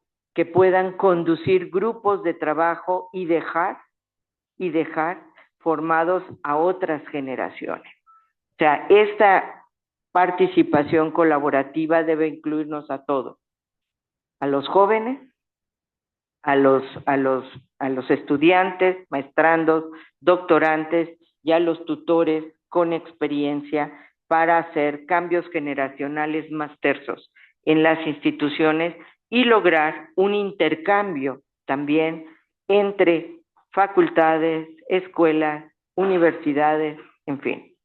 conducir grupos de trabajo y dejar formados a otras generaciones. O sea, esta participación colaborativa debe incluirnos a todos, a los jóvenes, a los estudiantes, maestrandos, doctorantes y a los tutores con experiencia para hacer cambios generacionales más tersos en las instituciones y lograr un intercambio también entre facultades, escuelas, universidades, en fin.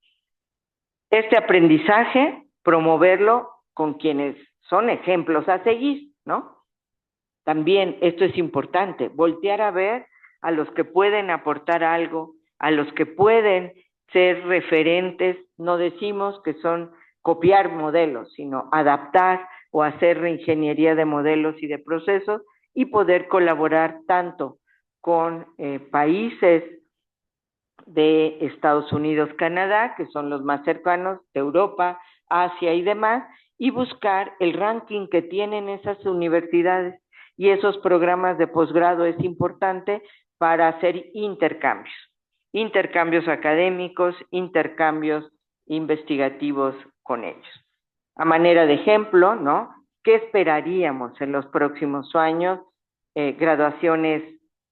Este aprendizaje, promoverlo con quienes son ejemplos a seguir, ¿no? También esto es importante, voltear a ver a los que pueden aportar algo, a los que pueden ser referentes. No decimos que son copiar modelos, sino adaptar o hacer reingeniería de modelos y de procesos y poder colaborar tanto con países de Estados Unidos, Canadá, que son los más cercanos, de Europa, Asia y demás, y buscar el ranking que tienen esas universidades y esos programas de posgrado. Es importante para hacer intercambios académicos, intercambios investigativos con ellos. A manera de ejemplo, ¿no? ¿Qué esperaríamos en los próximos años? Graduaciones,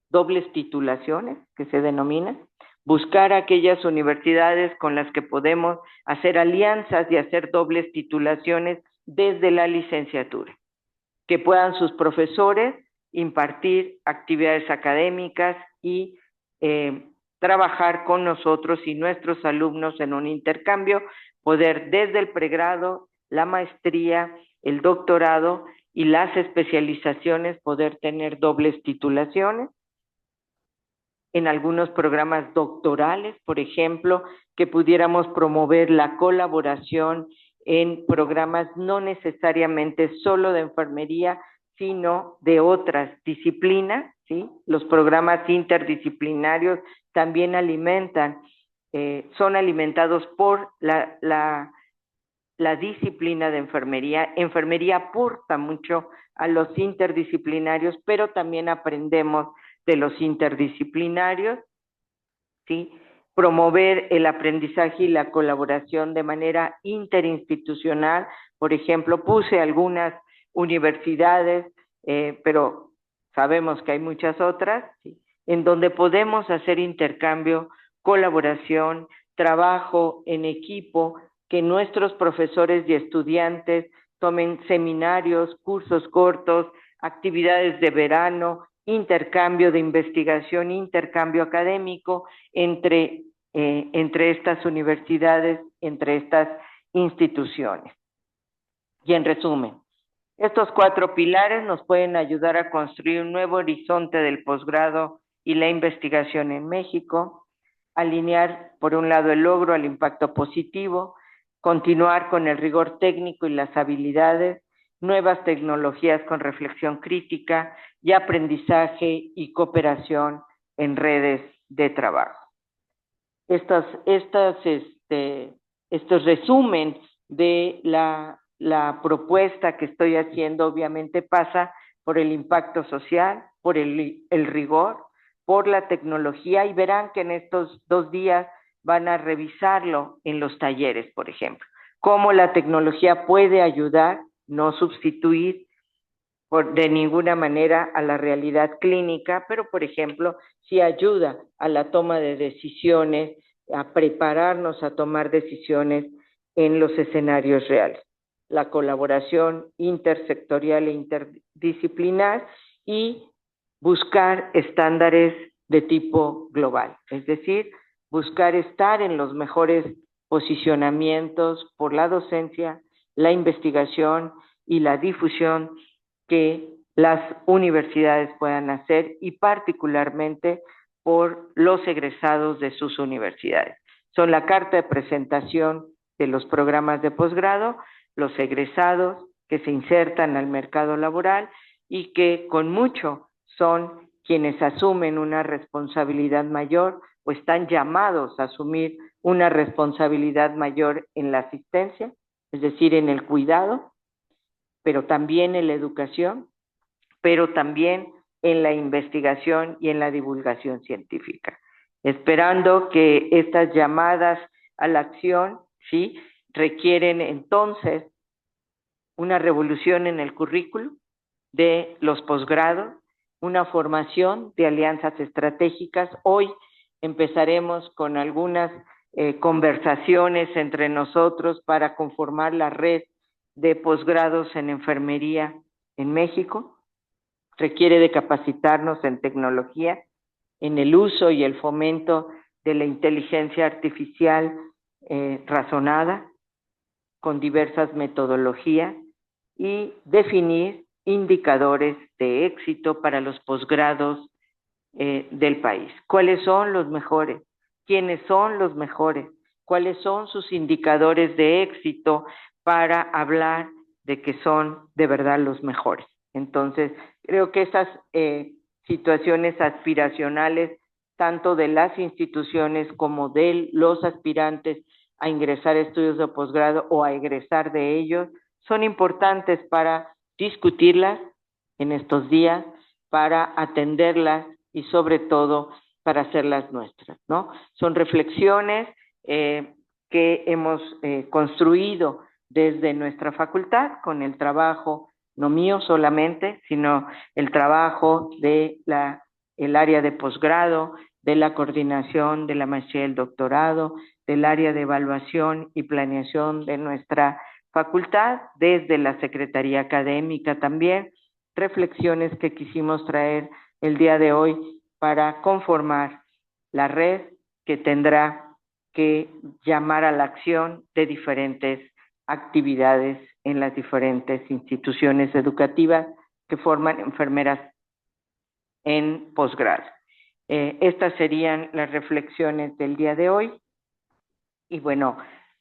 dobles titulaciones, que se denominan. Buscar aquellas universidades con las que podemos hacer alianzas y hacer dobles titulaciones desde la licenciatura. Que puedan sus profesores impartir actividades académicas y trabajar con nosotros y nuestros alumnos en un intercambio, poder desde el pregrado, la maestría, el doctorado y las especializaciones poder tener dobles titulaciones. En algunos programas doctorales, por ejemplo, que pudiéramos promover la colaboración en programas no necesariamente solo de enfermería, sino de otras disciplinas, ¿sí? Los programas interdisciplinarios también son alimentados por la disciplina de enfermería. Enfermería aporta mucho a los interdisciplinarios, pero también aprendemos de los interdisciplinarios, ¿sí? Promover el aprendizaje y la colaboración de manera interinstitucional. Por ejemplo, puse algunas universidades, pero sabemos que hay muchas otras, ¿sí? En donde podemos hacer intercambio, colaboración, trabajo en equipo, que nuestros profesores y estudiantes tomen seminarios, cursos cortos, actividades de verano, intercambio de investigación, intercambio académico entre estas universidades, entre estas instituciones. Y en resumen, estos 4 pilares nos pueden ayudar a construir un nuevo horizonte del posgrado y la investigación en México, alinear, por un lado, el logro al impacto positivo, continuar con el rigor técnico y las habilidades, nuevas tecnologías con reflexión crítica y aprendizaje y cooperación en redes de trabajo. Estos resumen de la propuesta que estoy haciendo obviamente pasa por el impacto social, por el rigor, por la tecnología, y verán que en estos 2 días van a revisarlo en los talleres, por ejemplo, cómo la tecnología puede ayudar, no sustituir de ninguna manera a la realidad clínica, pero por ejemplo, sí ayuda a la toma de decisiones, a prepararnos a tomar decisiones en los escenarios reales. La colaboración intersectorial e interdisciplinar y buscar estándares de tipo global, es decir, buscar estar en los mejores posicionamientos por la docencia, la investigación y la difusión que las universidades puedan hacer, y particularmente por los egresados de sus universidades. Son la carta de presentación de los programas de posgrado, los egresados, que se insertan al mercado laboral y que con mucho son quienes asumen una responsabilidad mayor o están llamados a asumir una responsabilidad mayor en la asistencia, es decir, en el cuidado, pero también en la educación, pero también en la investigación y en la divulgación científica. Esperando que estas llamadas a la acción, ¿sí?, requieren entonces una revolución en el currículo de los posgrados, una formación de alianzas estratégicas. Hoy empezaremos con algunas conversaciones entre nosotros para conformar la red de posgrados en enfermería en México. Requiere de capacitarnos en tecnología, en el uso y el fomento de la inteligencia artificial razonada, con diversas metodologías, y definir indicadores de éxito para los posgrados del país. ¿Cuáles son los mejores? ¿Quiénes son los mejores? ¿Cuáles son sus indicadores de éxito para hablar de que son de verdad los mejores? Entonces, creo que esas situaciones aspiracionales, tanto de las instituciones como de los aspirantes a ingresar a estudios de posgrado o a egresar de ellos, son importantes para discutirlas en estos días, para atenderlas y sobre todo para hacerlas nuestras, ¿no? Son reflexiones que hemos construido desde nuestra facultad con el trabajo, no mío solamente, sino el trabajo de el área de posgrado, de la coordinación de la maestría y el doctorado, del área de evaluación y planeación de nuestra facultad, desde la Secretaría Académica también, reflexiones que quisimos traer el día de hoy para conformar la red que tendrá que llamar a la acción de diferentes actividades en las diferentes instituciones educativas que forman enfermeras en posgrado. Estas serían las reflexiones del día de hoy. Y bueno,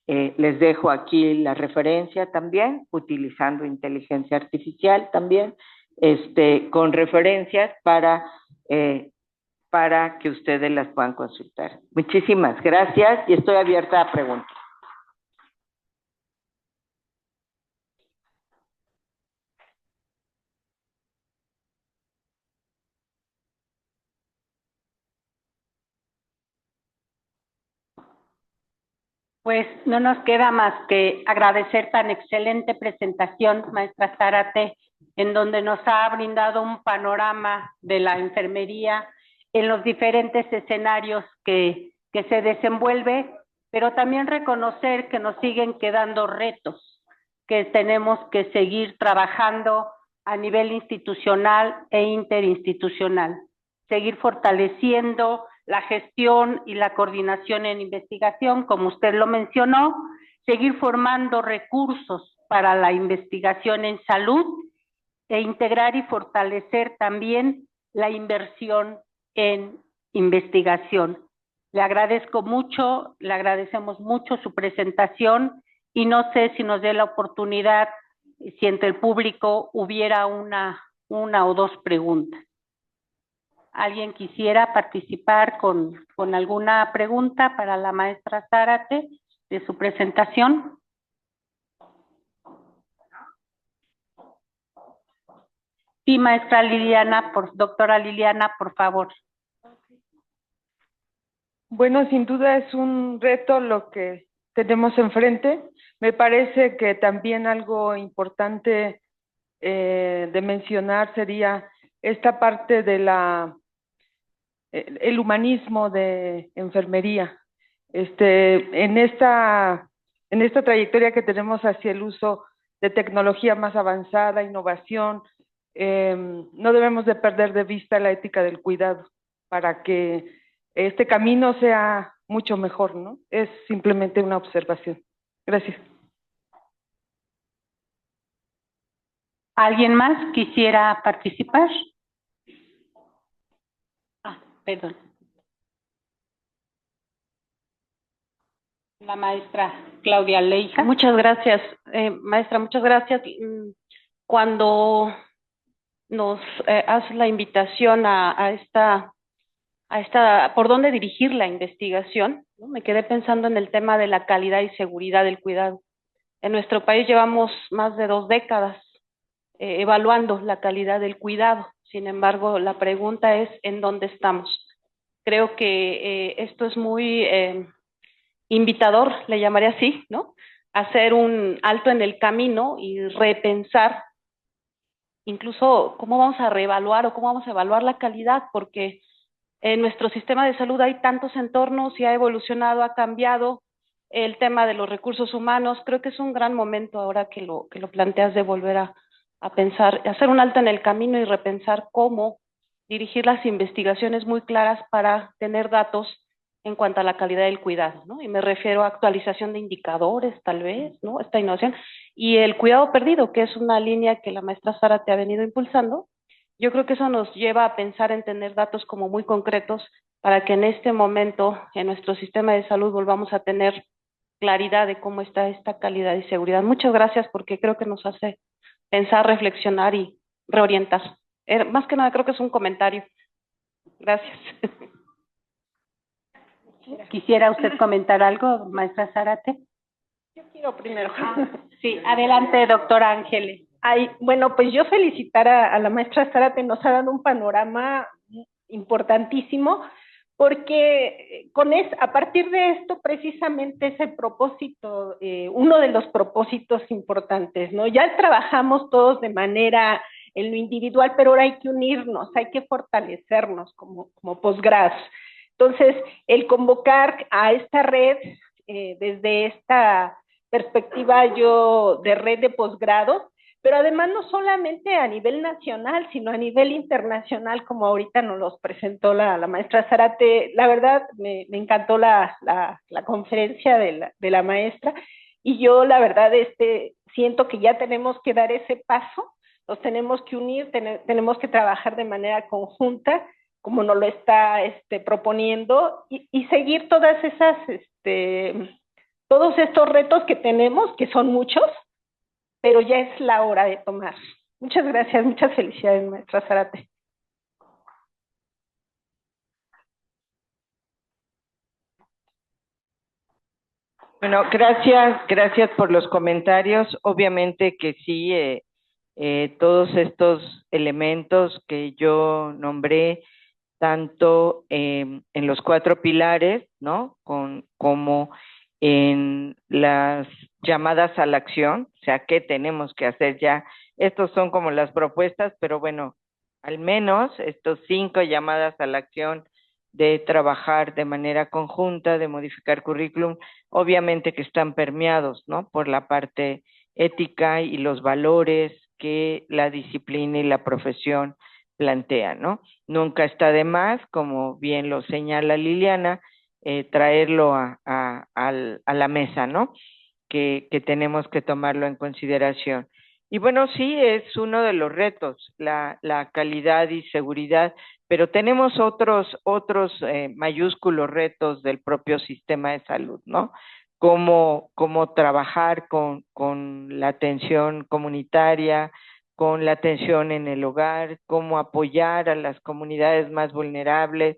les dejo aquí la referencia también, utilizando inteligencia artificial también, con referencias para que ustedes las puedan consultar. Muchísimas gracias y estoy abierta a preguntas. Pues no nos queda más que agradecer tan excelente presentación, maestra Zárate, en donde nos ha brindado un panorama de la enfermería en los diferentes escenarios que se desenvuelve, pero también reconocer que nos siguen quedando retos, que tenemos que seguir trabajando a nivel institucional e interinstitucional, seguir fortaleciendo la gestión y la coordinación en investigación, como usted lo mencionó, seguir formando recursos para la investigación en salud e integrar y fortalecer también la inversión en investigación. Le agradezco mucho, le agradecemos mucho su presentación y no sé si nos dé la oportunidad, si entre el público hubiera una o dos preguntas. ¿Alguien quisiera participar con alguna pregunta para la maestra Zárate de su presentación? Sí, maestra Liliana, doctora Liliana, por favor. Bueno, sin duda es un reto lo que tenemos enfrente. Me parece que también algo importante de mencionar sería esta parte de el humanismo de enfermería. En esta trayectoria que tenemos hacia el uso de tecnología más avanzada, innovación, no debemos de perder de vista la ética del cuidado para que este camino sea mucho mejor, ¿no? Es simplemente una observación. Gracias. ¿Alguien más quisiera participar? Perdón. La maestra Claudia Leija. Muchas gracias, maestra, muchas gracias. Cuando nos hace la invitación a esta, por dónde dirigir la investigación, ¿no? Me quedé pensando en el tema de la calidad y seguridad del cuidado. En nuestro país llevamos más de 2 décadas evaluando la calidad del cuidado. Sin embargo, la pregunta es ¿en dónde estamos? Creo que esto es muy invitador, le llamaré así, ¿no? Hacer un alto en el camino y repensar incluso cómo vamos a reevaluar o cómo vamos a evaluar la calidad, porque en nuestro sistema de salud hay tantos entornos y ha evolucionado, ha cambiado el tema de los recursos humanos. Creo que es un gran momento ahora que lo planteas de volver a pensar, hacer un alto en el camino y repensar cómo dirigir las investigaciones muy claras para tener datos en cuanto a la calidad del cuidado, ¿no? Y me refiero a actualización de indicadores, tal vez, ¿no? Esta innovación. Y el cuidado perdido, que es una línea que la maestra Sara te ha venido impulsando. Yo creo que eso nos lleva a pensar en tener datos como muy concretos para que en este momento en nuestro sistema de salud volvamos a tener claridad de cómo está esta calidad y seguridad. Muchas gracias porque creo que nos hace pensar, reflexionar y reorientar. Más que nada creo que es un comentario. Gracias. ¿Quisiera usted comentar algo, maestra Zárate? Yo quiero primero. Sí, adelante, doctora Ángeles. Ay, bueno, pues yo felicitar a la maestra Zárate, nos ha dado un panorama importantísimo, porque a partir de esto precisamente es el propósito, uno de los propósitos importantes, ¿no? Ya trabajamos todos de manera en lo individual, pero ahora hay que unirnos, hay que fortalecernos como posgrados. Entonces, el convocar a esta red desde esta perspectiva yo de red de posgrado, pero además no solamente a nivel nacional, sino a nivel internacional, como ahorita nos los presentó la maestra Zárate. La verdad, me encantó la conferencia de la maestra, y yo la verdad siento que ya tenemos que dar ese paso, nos tenemos que unir, tenemos que trabajar de manera conjunta, como nos lo está proponiendo, y seguir todas esas, todos estos retos que tenemos, que son muchos, pero ya es la hora de tomar. Muchas gracias, muchas felicidades, maestra Zárate. Bueno, gracias por los comentarios. Obviamente que sí, todos estos elementos que yo nombré, tanto en los 4 pilares, ¿no? Como en las llamadas a la acción, o sea, ¿qué tenemos que hacer ya? Estos son como las propuestas, pero bueno, al menos estos 5 llamadas a la acción de trabajar de manera conjunta, de modificar currículum, obviamente que están permeados, ¿no? Por la parte ética y los valores que la disciplina y la profesión plantean, ¿no? Nunca está de más, como bien lo señala Liliana, traerlo a la mesa, ¿no? Que tenemos que tomarlo en consideración. Y bueno, sí, es uno de los retos, la calidad y seguridad, pero tenemos otros mayúsculos retos del propio sistema de salud, ¿no? Cómo trabajar con la atención comunitaria, con la atención en el hogar, cómo apoyar a las comunidades más vulnerables,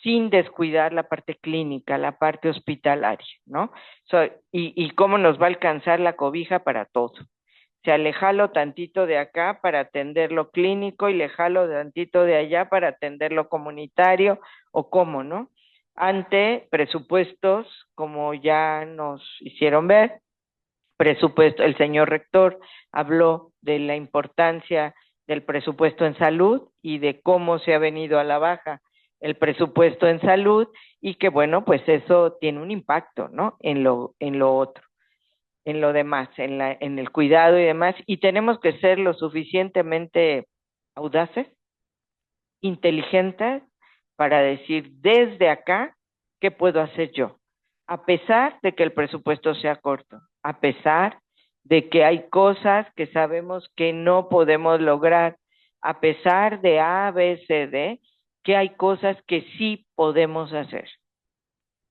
sin descuidar la parte clínica, la parte hospitalaria, ¿no? Y cómo nos va a alcanzar la cobija para todo. O sea, le jalo tantito de acá para atender lo clínico y le jalo tantito de allá para atender lo comunitario, o cómo, ¿no? Ante presupuestos, como ya nos hicieron ver, presupuesto, el señor rector habló de la importancia del presupuesto en salud y de cómo se ha venido a la baja el presupuesto en salud, y que bueno, pues eso tiene un impacto, ¿no? En lo otro, en lo demás, en el cuidado y demás, y tenemos que ser lo suficientemente audaces, inteligentes, para decir desde acá, ¿qué puedo hacer yo? A pesar de que el presupuesto sea corto, a pesar de que hay cosas que sabemos que no podemos lograr, a pesar de A, B, C, D, que hay cosas que sí podemos hacer,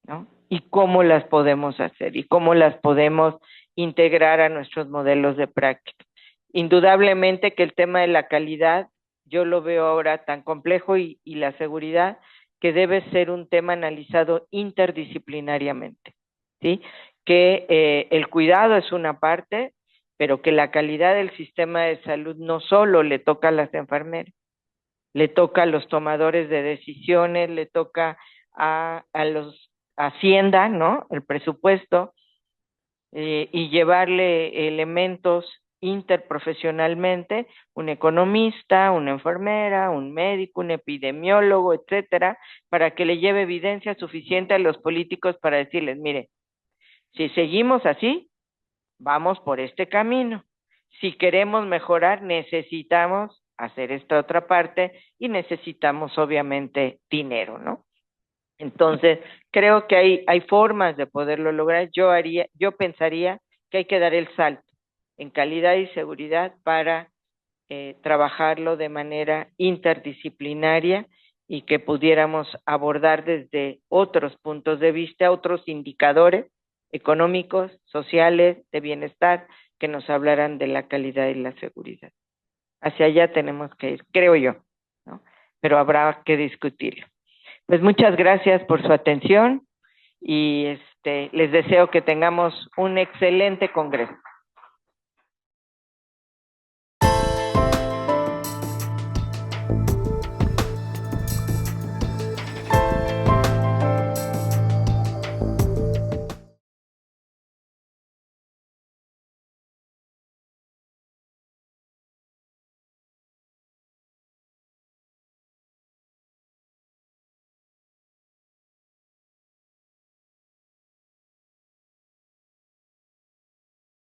¿no? y cómo las podemos hacer y cómo las podemos integrar a nuestros modelos de práctica. Indudablemente que el tema de la calidad, yo lo veo ahora tan complejo y la seguridad, que debe ser un tema analizado interdisciplinariamente, ¿sí? Que el cuidado es una parte, pero que la calidad del sistema de salud no solo le toca a las enfermeras, le toca a los tomadores de decisiones, le toca a los Hacienda, ¿no? El presupuesto, y llevarle elementos interprofesionalmente, un economista, una enfermera, un médico, un epidemiólogo, etcétera, para que le lleve evidencia suficiente a los políticos para decirles, mire, si seguimos así, vamos por este camino. Si queremos mejorar, necesitamos hacer esta otra parte y necesitamos obviamente dinero, ¿no? Entonces, creo que hay formas de poderlo lograr. Yo pensaría que hay que dar el salto en calidad y seguridad para trabajarlo de manera interdisciplinaria y que pudiéramos abordar desde otros puntos de vista, otros indicadores económicos, sociales, de bienestar, que nos hablaran de la calidad y la seguridad. Hacia allá tenemos que ir, creo yo, ¿no? Pero habrá que discutirlo. Pues muchas gracias por su atención y les deseo que tengamos un excelente congreso.